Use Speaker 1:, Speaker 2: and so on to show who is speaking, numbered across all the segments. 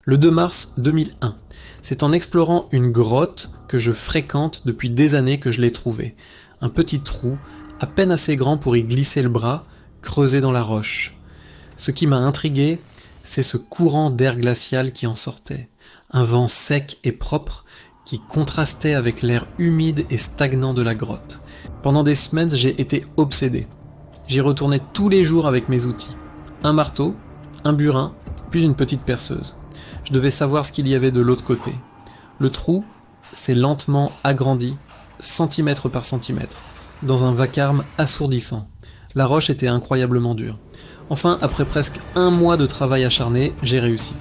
Speaker 1: Le 2 mars 2001. C'est en explorant une grotte que je fréquente depuis des années que je l'ai trouvée. Un petit trou, à peine assez grand pour y glisser le bras, creusé dans la roche. Ce qui m'a intrigué, c'est ce courant d'air glacial qui en sortait. Un vent sec et propre qui contrastait avec l'air humide et stagnant de la grotte. Pendant des semaines, j'ai été obsédé. J'y retournais tous les jours avec mes outils. Un marteau, un burin, puis une petite perceuse. Je devais savoir ce qu'il y avait de l'autre côté. Le trou s'est lentement agrandi, centimètre par centimètre, dans un vacarme assourdissant. La roche était incroyablement dure. Enfin, après presque un mois de travail acharné, j'ai réussi.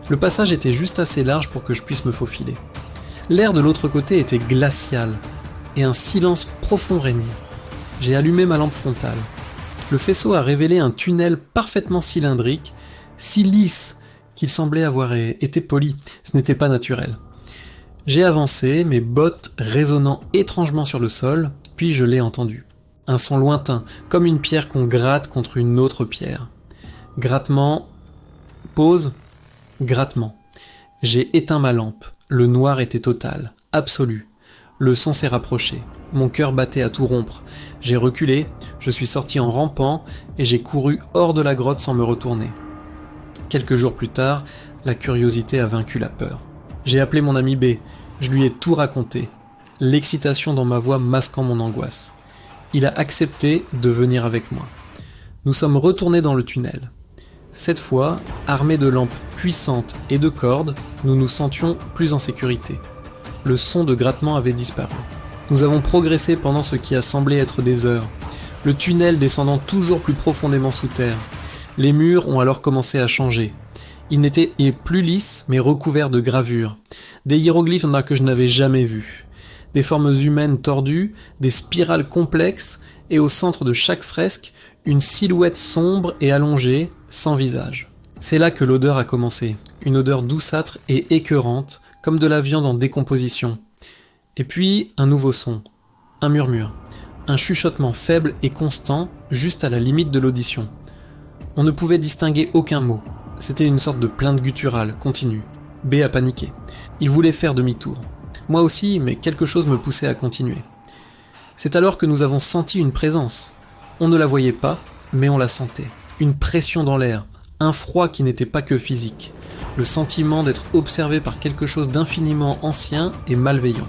Speaker 1: Le passage était juste assez large pour que je puisse me faufiler. L'air de l'autre côté était glacial, et un silence profond régnait. J'ai allumé ma lampe frontale. Le faisceau a révélé un tunnel parfaitement cylindrique, si lisse qu'il semblait avoir été poli. Ce n'était pas naturel. J'ai avancé, mes bottes résonnant étrangement sur le sol, puis je l'ai entendu. Un son lointain, comme une pierre qu'on gratte contre une autre pierre. Grattement, pause, grattement. J'ai éteint ma lampe. Le noir était total, absolu. Le son s'est rapproché. Mon cœur battait à tout rompre. J'ai reculé, je suis sorti en rampant et j'ai couru hors de la grotte sans me retourner. Quelques jours plus tard, la curiosité a vaincu la peur. J'ai appelé mon ami B, je lui ai tout raconté, l'excitation dans ma voix masquant mon angoisse. Il a accepté de venir avec moi. Nous sommes retournés dans le tunnel. Cette fois, armés de lampes puissantes et de cordes, nous nous sentions plus en sécurité. Le son de grattement avait disparu. Nous avons progressé pendant ce qui a semblé être des heures, le tunnel descendant toujours plus profondément sous terre. Les murs ont alors commencé à changer. Ils n'étaient plus lisses, mais recouverts de gravures. Des hiéroglyphes que je n'avais jamais vus. Des formes humaines tordues, des spirales complexes, et au centre de chaque fresque, une silhouette sombre et allongée, sans visage. C'est là que l'odeur a commencé. Une odeur douceâtre et écœurante, comme de la viande en décomposition. Et puis, un nouveau son. Un murmure. Un chuchotement faible et constant, juste à la limite de l'audition. On ne pouvait distinguer aucun mot. C'était une sorte de plainte gutturale, continue. B a paniqué. Il voulait faire demi-tour. Moi aussi, mais quelque chose me poussait à continuer. C'est alors que nous avons senti une présence. On ne la voyait pas, mais on la sentait. Une pression dans l'air, un froid qui n'était pas que physique. Le sentiment d'être observé par quelque chose d'infiniment ancien et malveillant.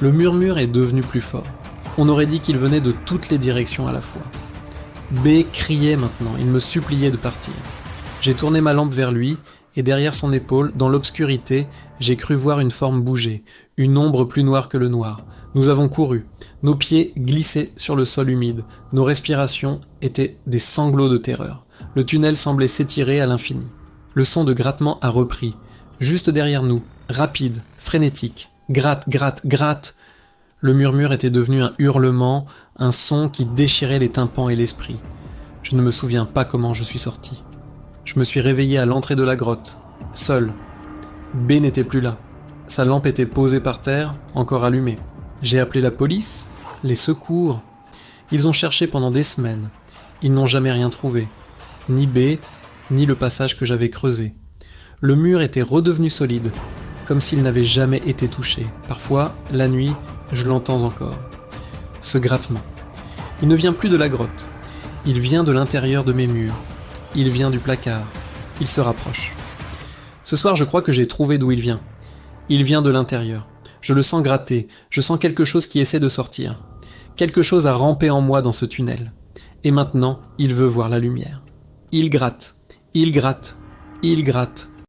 Speaker 1: Le murmure est devenu plus fort. On aurait dit qu'il venait de toutes les directions à la fois. B criait maintenant, il me suppliait de partir. J'ai tourné ma lampe vers lui, et derrière son épaule, dans l'obscurité, j'ai cru voir une forme bouger, une ombre plus noire que le noir. Nous avons couru, nos pieds glissaient sur le sol humide, nos respirations étaient des sanglots de terreur. Le tunnel semblait s'étirer à l'infini. Le son de grattement a repris, juste derrière nous, rapide, frénétique. Gratte, gratte, gratte. Le murmure était devenu un hurlement, un son qui déchirait les tympans et l'esprit. Je ne me souviens pas comment je suis sorti. Je me suis réveillé à l'entrée de la grotte, seul. B n'était plus là. Sa lampe était posée par terre, encore allumée. J'ai appelé la police, les secours. Ils ont cherché pendant des semaines. Ils n'ont jamais rien trouvé. Ni B, ni le passage que j'avais creusé. Le mur était redevenu solide, comme s'il n'avait jamais été touché. Parfois, la nuit, je l'entends encore. Ce grattement. Il ne vient plus de la grotte. Il vient de l'intérieur de mes murs. Il vient du placard. Il se rapproche. Ce soir, je crois que j'ai trouvé d'où il vient. Il vient de l'intérieur. Je le sens gratter. Je sens quelque chose qui essaie de sortir. Quelque chose a rampé en moi dans ce tunnel. Et maintenant, il veut voir la lumière. Il gratte. Il gratte. Il gratte.